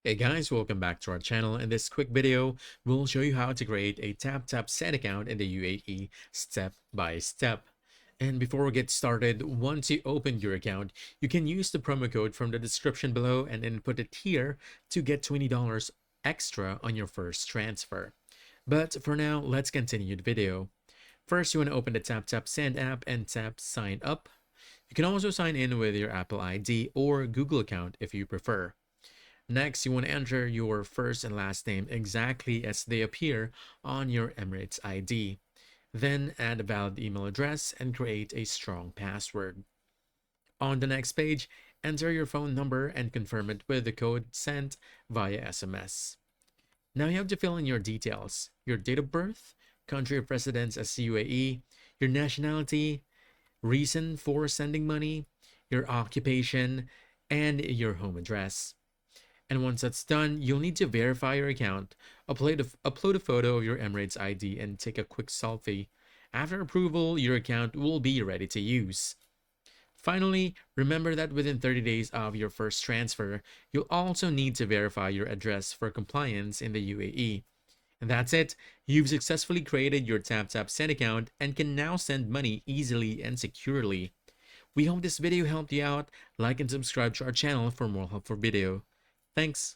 Hey guys, welcome back to our channel. In this quick video, we'll show you how to create a TapTap Send account in the UAE step by step. And before we get started, once you open your account, you can use the promo code from the description below and input it here to get $20 extra on your first transfer. But for now, let's continue the video. First, you want to open the TapTap Send app and tap Sign Up. You can also sign in with your Apple ID or Google account if you prefer. Next, you want to enter your first and last name exactly as they appear on your Emirates ID. Then add a valid email address and create a strong password. On the next page, enter your phone number and confirm it with the code sent via SMS. Now you have to fill in your details: your date of birth, country of residence as UAE, your nationality, reason for sending money, your occupation, and your home address. And once that's done, you'll need to verify your account, upload a photo of your Emirates ID, and take a quick selfie. After approval, your account will be ready to use. Finally, remember that within 30 days of your first transfer, you'll also need to verify your address for compliance in the UAE. And that's it. You've successfully created your TapTap Send account and can now send money easily and securely. We hope this video helped you out. Like and subscribe to our channel for more helpful video. Thanks.